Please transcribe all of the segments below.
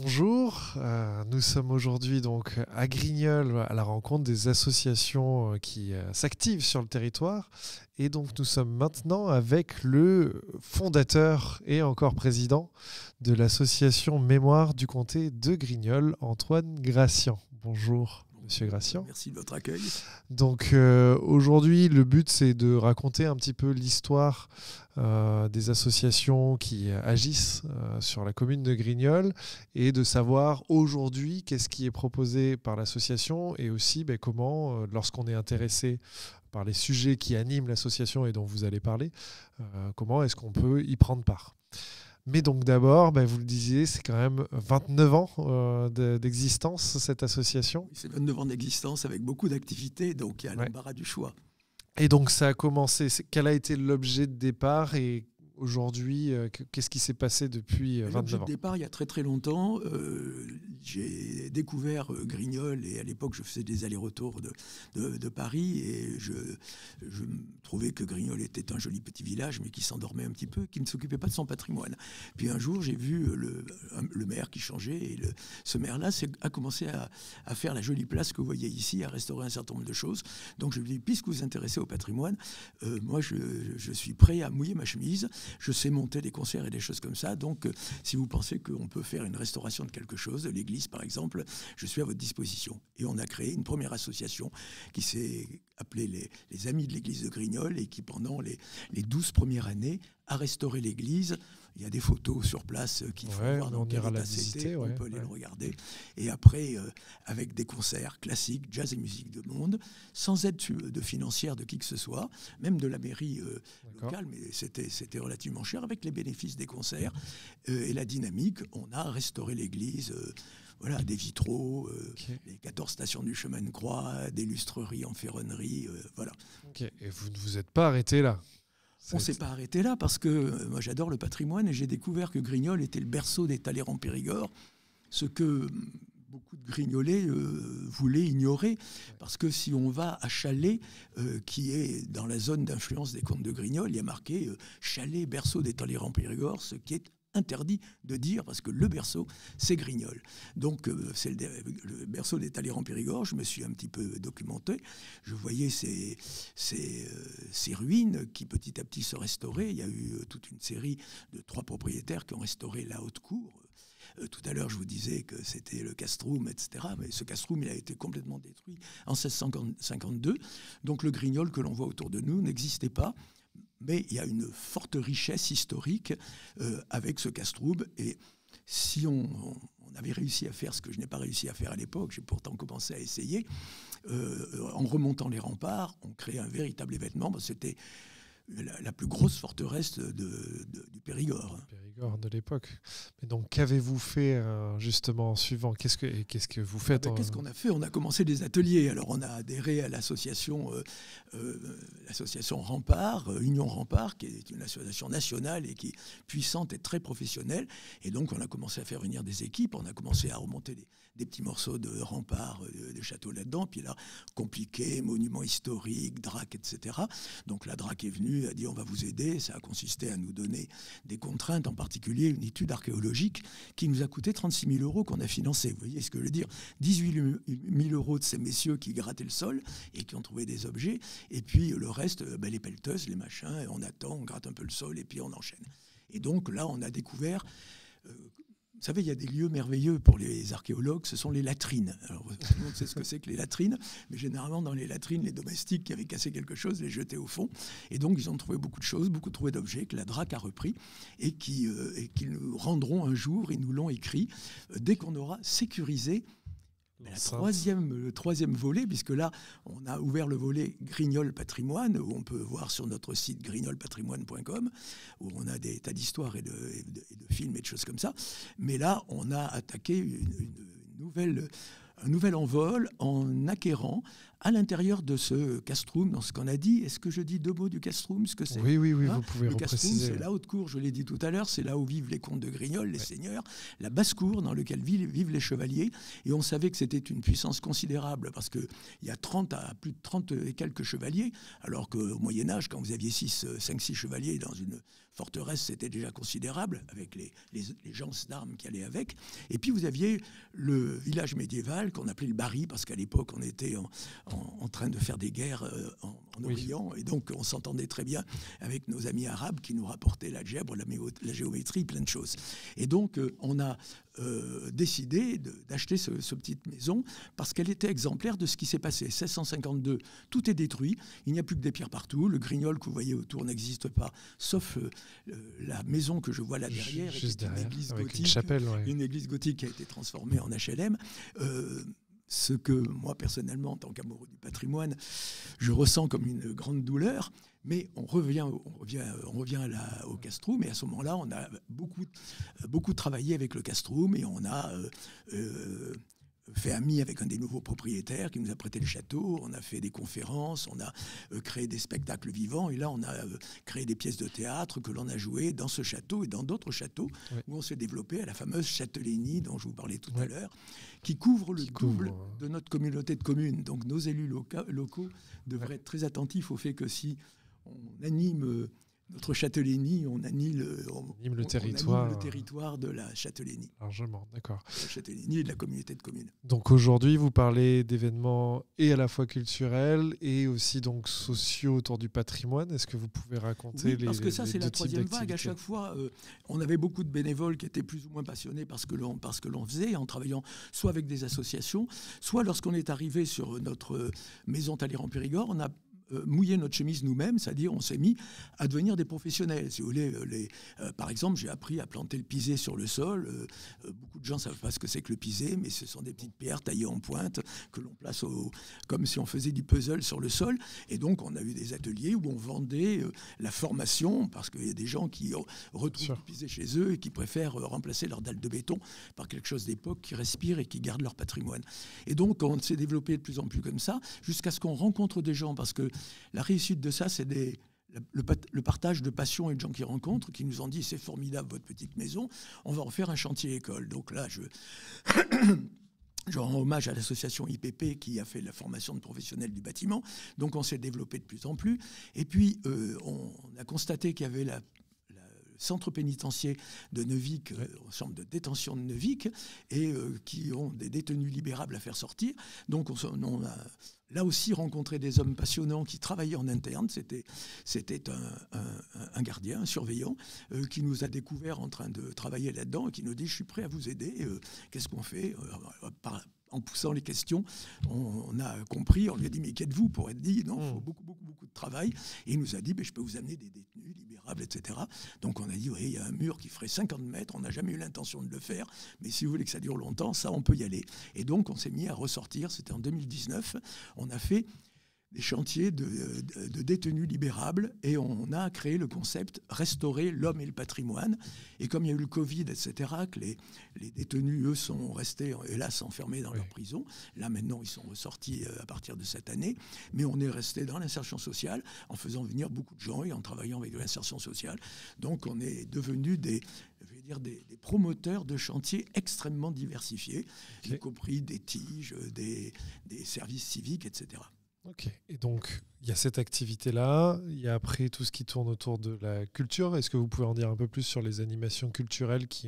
Bonjour, nous sommes aujourd'hui donc à Grignols à la rencontre des associations qui s'activent sur le territoire et donc nous sommes maintenant avec le fondateur et encore président de l'association Mémoire du comté de Grignols, Antoine Gracian. Bonjour. Monsieur Gracian. Merci de votre accueil. Donc aujourd'hui, le but, c'est de raconter un petit peu l'histoire des associations qui agissent sur la commune de Grignols et de savoir aujourd'hui qu'est-ce qui est proposé par l'association et aussi comment, lorsqu'on est intéressé par les sujets qui animent l'association et dont vous allez parler, comment est-ce qu'on peut y prendre part. Mais donc d'abord, vous le disiez, c'est quand même 29 ans d'existence, cette association. C'est 29 ans d'existence avec beaucoup d'activités, donc il y a l'embarras du choix. Et donc ça a commencé, quel a été l'objet de départ et aujourd'hui, qu'est-ce qui s'est passé depuis 29 ans ? L'objet de départ, il y a très très longtemps, j'ai découvert Grignols et à l'époque je faisais des allers-retours de Paris et je trouvais que Grignols était un joli petit village mais qui s'endormait un petit peu, qui ne s'occupait pas de son patrimoine. Puis un jour j'ai vu le maire qui changeait et ce maire-là a commencé à faire la jolie place que vous voyez ici, à restaurer un certain nombre de choses. Donc je lui ai dit, puisque vous vous intéressez au patrimoine, moi je suis prêt à mouiller ma chemise. Je sais monter des concerts et des choses comme ça. Donc, si vous pensez qu'on peut faire une restauration de quelque chose, de l'église par exemple, je suis à votre disposition. Et on a créé une première association qui s'est appelée les Amis de l'église de Grignols et qui, pendant les 12 premières années, a restauré l'église. Il y a des photos sur place qu'il faut voir dans quel état c'était. On peut aller le regarder. Et après, avec des concerts classiques, jazz et musique de monde, sans aide de financière de qui que ce soit, même de la mairie locale, mais c'était relativement cher, avec les bénéfices des concerts et la dynamique, on a restauré l'église. Des vitraux, les 14 stations du chemin de croix, des lustreries en ferronnerie, voilà. Okay. Et vous ne vous êtes pas arrêté là ? On ne s'est pas arrêté là parce que moi j'adore le patrimoine et j'ai découvert que Grignols était le berceau des Talleyrand-Périgord, ce que beaucoup de Grignolais voulaient ignorer, parce que si on va à Chalais, qui est dans la zone d'influence des comtes de Grignols, il y a marqué Chalais, berceau des Talleyrand-Périgord, ce qui est interdit de dire, parce que le berceau, c'est Grignols. Donc, c'est le berceau des Talleyrand-Périgord. Je me suis un petit peu documenté. Je voyais ces ruines qui, petit à petit, se restauraient. Il y a eu toute une série de 3 propriétaires qui ont restauré la haute cour. Tout à l'heure, je vous disais que c'était le castrum, etc. Mais ce castrum, il a été complètement détruit en 1652. Donc, le Grignol que l'on voit autour de nous n'existait pas. Mais il y a une forte richesse historique avec ce castrum. Et si on avait réussi à faire ce que je n'ai pas réussi à faire à l'époque, j'ai pourtant commencé à essayer, en remontant les remparts, on crée un véritable événement. C'était la plus grosse forteresse du Périgord. Périgord de l'époque. Mais donc, qu'avez-vous fait justement en suivant ? Qu'est-ce que vous faites Qu'est-ce qu'on a fait ? On a commencé des ateliers. Alors, on a adhéré à l'association Rempart, Union Rempart, qui est une association nationale et qui est puissante et très professionnelle. Et donc, on a commencé à faire venir des équipes. On a commencé à remonter des petits morceaux de remparts, de châteaux là-dedans. Puis là, compliqué, monuments historiques, DRAC, etc. Donc, la DRAC est venue, a dit on va vous aider. Ça a consisté à nous donner des contraintes, en particulier une étude archéologique qui nous a coûté 36 000 € qu'on a financé. Vous voyez ce que je veux dire ? 18 000 € de ces messieurs qui grattaient le sol et qui ont trouvé des objets. Et puis le reste, les pelleteuses, les machins, et on attend, on gratte un peu le sol et puis on enchaîne. Et donc là, on a découvert... Vous savez, il y a des lieux merveilleux pour les archéologues, ce sont les latrines. Alors, tout le monde sait ce que c'est que les latrines, mais généralement, dans les latrines, les domestiques qui avaient cassé quelque chose les jetaient au fond. Et donc, ils ont trouvé beaucoup de choses, beaucoup trouvé d'objets que la DRAC a repris et qui nous rendront un jour, ils nous l'ont écrit, dès qu'on aura sécurisé le troisième volet, puisque là, on a ouvert le volet Grignols Patrimoine, où on peut voir sur notre site grignolpatrimoine.com, où on a des tas d'histoires et de films et de choses comme ça. Mais là, on a attaqué un nouvel envol en acquérant à l'intérieur de ce castrum, dans ce qu'on a dit. Est-ce que je dis 2 mots du castrum, ce que c'est? Oui, vous pouvez le castrum, repréciser. C'est la haute cour, je l'ai dit tout à l'heure, c'est là où vivent les comtes de Grignol, les seigneurs, la basse cour dans laquelle vivent les chevaliers. Et on savait que c'était une puissance considérable parce qu'il y a plus de 30 et quelques chevaliers, alors qu'au Moyen-Âge, quand vous aviez 5-6 chevaliers dans une forteresse, c'était déjà considérable, avec les gens d'armes qui allaient avec. Et puis vous aviez le village médiéval qu'on appelait le Bari, parce qu'à l'époque, on était en train de faire des guerres en Orient, et donc on s'entendait très bien avec nos amis arabes qui nous rapportaient l'algèbre, la géométrie, plein de choses. Et donc on a décidé d'acheter cette petite maison parce qu'elle était exemplaire de ce qui s'est passé. 1652, tout est détruit, il n'y a plus que des pierres partout, le Grignol que vous voyez autour n'existe pas, sauf la maison que je vois là derrière, juste derrière, une église avec gothique, une chapelle, une église gothique qui a été transformée en HLM. Ce que moi, personnellement, en tant qu'amoureux du patrimoine, je ressens comme une grande douleur. Mais on revient au castrum, et à ce moment-là, on a beaucoup travaillé avec le castrum, et on a fait ami avec un des nouveaux propriétaires qui nous a prêté le château. On a fait des conférences, on a créé des spectacles vivants, et là on a créé des pièces de théâtre que l'on a jouées dans ce château et dans d'autres châteaux où on s'est développé à la fameuse Châtellenie dont je vous parlais tout à l'heure, qui couvre le double de notre communauté de communes. Donc nos élus locaux devraient être très attentifs au fait que si on anime notre Châtellenie, on anime le territoire de la Châtellenie. Largement, d'accord. De la Châtellenie et de la communauté de communes. Donc aujourd'hui, vous parlez d'événements et à la fois culturels et aussi donc sociaux autour du patrimoine. Est-ce que vous pouvez raconter parce que ça, c'est la troisième vague. À d'activités? chaque fois, on avait beaucoup de bénévoles qui étaient plus ou moins passionnés par ce que l'on faisait, en travaillant soit avec des associations, soit lorsqu'on est arrivé sur notre maison Talleyrand-Périgord, on a mouiller notre chemise nous-mêmes, c'est-à-dire on s'est mis à devenir des professionnels. Si vous voulez, par exemple, j'ai appris à planter le pisé sur le sol. Beaucoup de gens ne savent pas ce que c'est que le pisé, mais ce sont des petites pierres taillées en pointe que l'on place comme si on faisait du puzzle sur le sol. Et donc, on a eu des ateliers où on vendait la formation, parce qu'il y a des gens qui retrouvent du pisé chez eux et qui préfèrent remplacer leur dalle de béton par quelque chose d'époque qui respire et qui garde leur patrimoine. Et donc, on s'est développé de plus en plus comme ça, jusqu'à ce qu'on rencontre des gens, parce que la réussite de ça, c'est le partage de passion et de gens qui rencontrent, qui nous ont dit « c'est formidable votre petite maison, on va en faire un chantier école ». Donc là, je rends hommage à l'association IPP qui a fait la formation de professionnels du bâtiment. Donc on s'est développé de plus en plus. Et puis on a constaté qu'il y avait le centre pénitentiaire de Neuvic, centre de détention de Neuvic, et qui ont des détenus libérables à faire sortir. Donc on a là aussi rencontré des hommes passionnants qui travaillaient en interne. C'était un gardien, un surveillant, qui nous a découvert en train de travailler là-dedans et qui nous dit « je suis prêt à vous aider, qu'est-ce qu'on fait ?» En poussant les questions, on a compris, on lui a dit « mais qu'êtes-vous » pour être dit « non, il faut beaucoup de travail ». Et il nous a dit « je peux vous amener des détenus libérables, etc. » Donc on a dit « oui, il y a un mur qui ferait 50 mètres, on n'a jamais eu l'intention de le faire, mais si vous voulez que ça dure longtemps, ça, on peut y aller. » Et donc on s'est mis à ressortir, c'était en 2019, on a fait des chantiers de détenus libérables et on a créé le concept « Restaurer l'homme et le patrimoine ». Et comme il y a eu le Covid, etc., que les détenus, eux, sont restés, hélas, enfermés dans leur prison. Là, maintenant, ils sont ressortis à partir de cette année. Mais on est resté dans l'insertion sociale en faisant venir beaucoup de gens et en travaillant avec l'insertion sociale. Donc, on est devenus des promoteurs de chantiers extrêmement diversifiés, y compris des tiges, des services civiques, etc. Ok, et donc il y a cette activité-là, il y a après tout ce qui tourne autour de la culture. Est-ce que vous pouvez en dire un peu plus sur les animations culturelles qui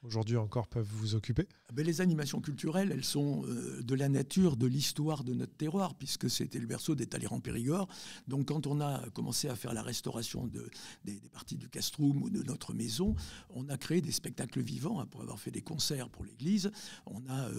aujourd'hui encore peuvent vous occuper? Les animations culturelles, elles sont de la nature, de l'histoire de notre terroir, puisque c'était le berceau des Talleyrand-Périgord. Donc quand on a commencé à faire la restauration des parties du castrum ou de notre maison, on a créé des spectacles vivants après avoir fait des concerts pour l'église. On a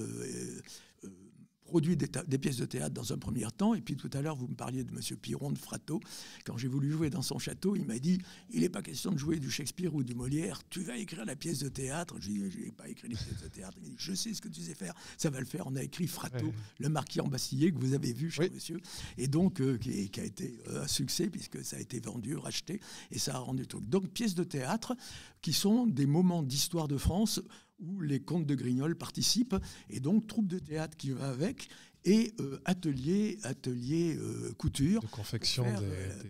produit des pièces de théâtre dans un premier temps. Et puis tout à l'heure, vous me parliez de M. Piron de Fratto. Quand j'ai voulu jouer dans son château, il m'a dit « il n'est pas question de jouer du Shakespeare ou du Molière, tu vas écrire la pièce de théâtre ». Je lui ai dit « je n'ai pas écrit les pièces de théâtre ». Il m'a dit « je sais ce que tu sais faire, ça va le faire ». On a écrit Fratto, le marquis en Bastillé, que vous avez vu, cher monsieur, et donc qui a été un succès puisque ça a été vendu, racheté, et ça a rendu tout. Donc pièces de théâtre qui sont des moments d'histoire de France où les comtes de Grignol participent, et donc troupe de théâtre qui va avec, et atelier couture. De confection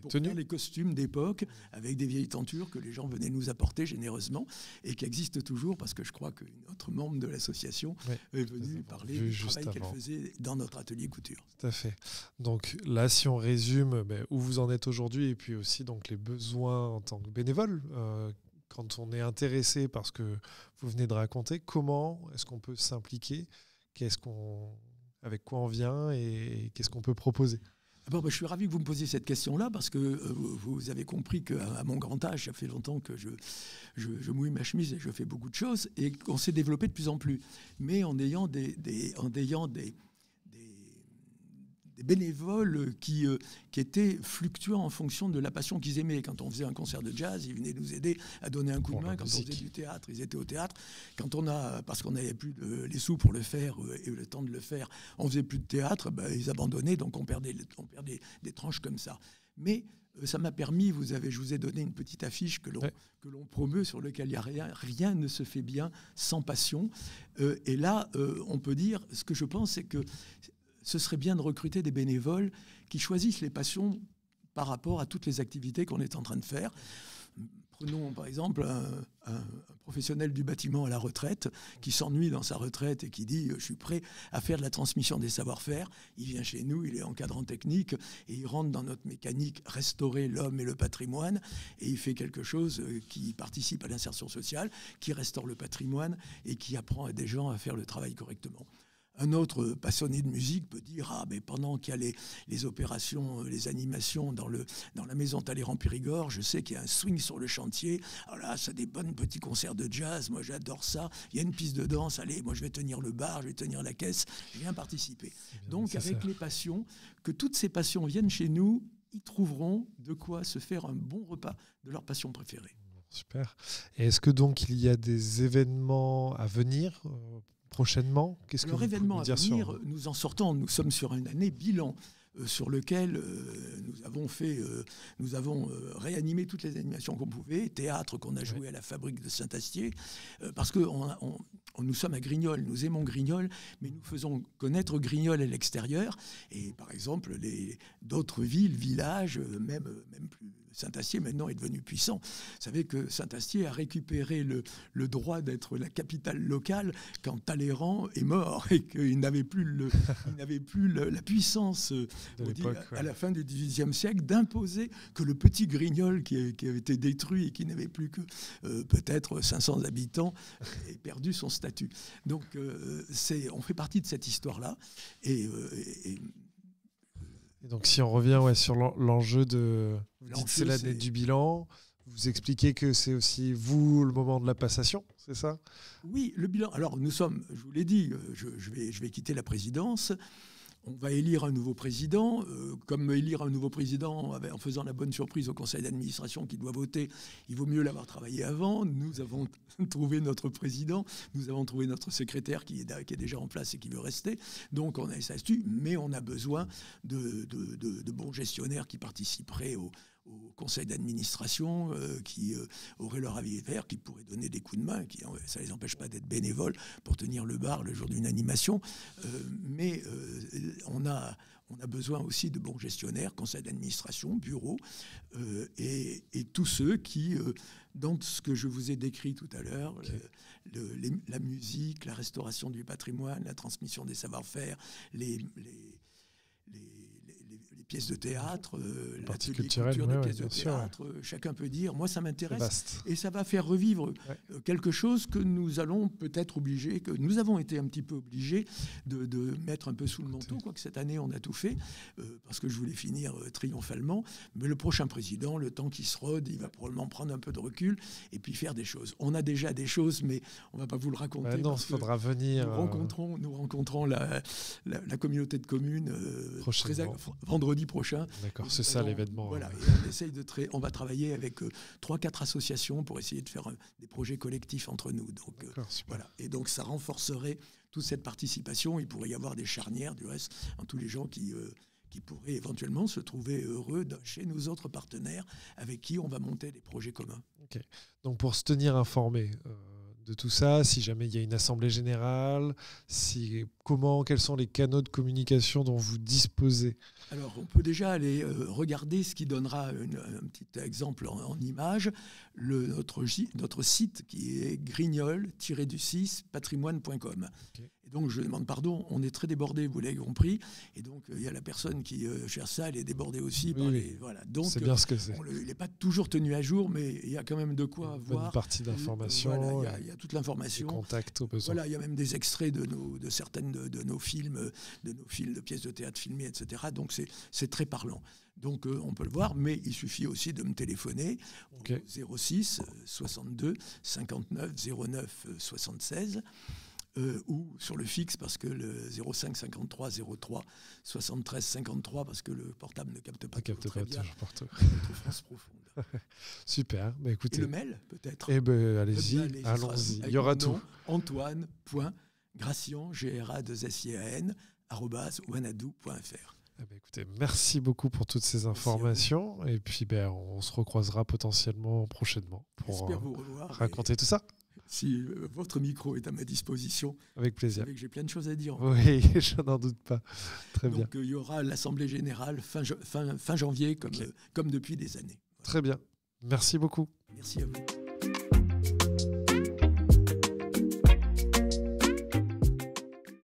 pour tenues. faire les costumes d'époque avec des vieilles tentures que les gens venaient nous apporter généreusement et qui existent toujours parce que je crois qu'une autre membre de l'association est venue parler du travail qu'elle faisait dans notre atelier couture. Tout à fait. Donc là, si on résume où vous en êtes aujourd'hui et puis aussi donc, les besoins en tant que bénévole, quand on est intéressé par ce que vous venez de raconter, comment est-ce qu'on peut s'impliquer ? Avec quoi on vient et qu'est-ce qu'on peut proposer ? Bon, je suis ravi que vous me posiez cette question-là parce que vous avez compris qu'à mon grand âge, ça fait longtemps que je mouille ma chemise et je fais beaucoup de choses et qu'on s'est développé de plus en plus. Mais en ayant des bénévoles qui étaient fluctuants en fonction de la passion qu'ils aimaient. Quand on faisait un concert de jazz, ils venaient nous aider à donner un coup de main. Quand on faisait du théâtre, ils étaient au théâtre. Parce qu'on n'avait plus les sous pour le faire et le temps de le faire, on faisait plus de théâtre, ils abandonnaient, donc on perdait des tranches comme ça. Mais ça m'a permis, je vous ai donné une petite affiche que l'on promeut, sur laquelle il n'y a rien ne se fait bien sans passion. Et là, on peut dire, ce que je pense, c'est que ce serait bien de recruter des bénévoles qui choisissent les passions par rapport à toutes les activités qu'on est en train de faire. Prenons par exemple un professionnel du bâtiment à la retraite qui s'ennuie dans sa retraite et qui dit « je suis prêt à faire de la transmission des savoir-faire ». Il vient chez nous, il est encadrant technique et il rentre dans notre mécanique restaurer l'homme et le patrimoine et il fait quelque chose qui participe à l'insertion sociale, qui restaure le patrimoine et qui apprend à des gens à faire le travail correctement. Un autre passionné de musique peut dire « mais pendant qu'il y a les opérations, les animations dans la maison Talleyrand-Périgord, je sais qu'il y a un swing sur le chantier. Alors là, c'est des bons petits concerts de jazz. Moi, j'adore ça. Il y a une piste de danse. Allez, moi, je vais tenir le bar, je vais tenir la caisse. Je viens participer. » Donc, avec les passions, que toutes ces passions viennent chez nous, ils trouveront de quoi se faire un bon repas de leur passion préférée. Super. Et est-ce que donc il y a des événements à venir prochainement? Qu'est-ce que vous pouvez me dire sur... Nous en sortons, nous sommes sur une année bilan sur lequel nous avons réanimé toutes les animations qu'on pouvait, théâtre qu'on a joué à la Fabrique de Saint-Astier, parce que nous sommes à Grignols, nous aimons Grignols, mais nous faisons connaître Grignols à l'extérieur. Et par exemple, d'autres villes, villages, même plus... Saint-Astier maintenant est devenu puissant. Vous savez que Saint-Astier a récupéré le droit d'être la capitale locale quand Talleyrand est mort et qu'il n'avait plus, la puissance à la fin du XVIIIe siècle d'imposer que le petit Grignol qui avait été détruit et qui n'avait plus que peut-être 500 habitants ait perdu son statut. Donc on fait partie de cette histoire-là et donc si on revient sur l'enjeu de... Vous dites c'est l'année du bilan, vous expliquez que c'est aussi vous le moment de la passation, c'est ça? Oui, le bilan. Alors nous sommes, je vous l'ai dit, je vais quitter la présidence. On va élire un nouveau président. Comme élire un nouveau président en faisant la bonne surprise au conseil d'administration qui doit voter, il vaut mieux l'avoir travaillé avant. Nous avons trouvé notre président, nous avons trouvé notre secrétaire qui est déjà en place et qui veut rester. Donc on a ça dessus, mais on a besoin de bons gestionnaires qui participeraient au conseil d'administration, qui auraient leur avis vert, qui pourraient donner des coups de main, ça ne les empêche pas d'être bénévoles pour tenir le bar le jour d'une animation. Mais on a besoin aussi de bons gestionnaires, conseil d'administration, bureau, et tous ceux qui, dans ce que je vous ai décrit tout à l'heure, la musique, la restauration du patrimoine, la transmission des savoir-faire, les pièces de théâtre, partie culture culturelle, des pièces de théâtre, chacun peut dire, moi ça m'intéresse, et ça va faire revivre quelque chose que nous allons peut-être obliger, que nous avons été un petit peu obligés de mettre un peu sous le manteau, quoique cette année on a tout fait, parce que je voulais finir triomphalement, mais le prochain président, le temps qu'il se rôde, il va probablement prendre un peu de recul et puis faire des choses. On a déjà des choses, mais on ne va pas vous le raconter. Non, il faudra venir. Nous rencontrons la communauté de communes vendredi prochain. D'accord, c'est ça l'événement. Voilà, et on va travailler avec 3-4 associations pour essayer de faire des projets collectifs entre nous. Donc, voilà. Et donc ça renforcerait toute cette participation. Il pourrait y avoir des charnières du reste en tous les gens qui pourraient éventuellement se trouver heureux chez nos autres partenaires avec qui on va monter des projets communs. Okay. Donc pour se tenir informé de tout ça, si jamais il y a une assemblée générale, quels sont les canaux de communication dont vous disposez? Alors, on peut déjà aller regarder ce qui donnera un petit exemple en image, notre site qui est grignol-du6 patrimoine.com. Okay. Et donc, je demande pardon, on est très débordé, vous l'avez compris. Et donc, il y a la personne qui cherche ça, elle est débordée aussi. Voilà. Donc, c'est bien ce que c'est. Il n'est pas toujours tenu à jour, mais il y a quand même de quoi voir. Une partie d'informations. Voilà, il y a toute l'information. Des contacts au besoin. Voilà, il y a même des extraits de certaines de nos films, de pièces de théâtre filmées, etc. Donc, c'est très parlant. Donc, on peut le voir, mais il suffit aussi de me téléphoner au 06 62 59 09 76 ou sur le fixe parce que le 05 53 03 73 53 parce que le portable ne capte pas très bien. France profonde. Super. Bah, écoutez. Et le mail, peut-être. Eh ben, allez-y. Allons-y. Il y aura tout. Antoine.gracian, @wanadoo.fr. Eh ben, écoutez, merci beaucoup pour toutes ces informations. Et puis, on se recroisera potentiellement prochainement pour vous revoir raconter tout ça. Si votre micro est à ma disposition. Avec plaisir. Vous savez que j'ai plein de choses à dire. Oui, je n'en doute pas. Très bien. Donc, il y aura l'Assemblée générale fin janvier, comme depuis des années. Très bien. Merci beaucoup. Merci à vous.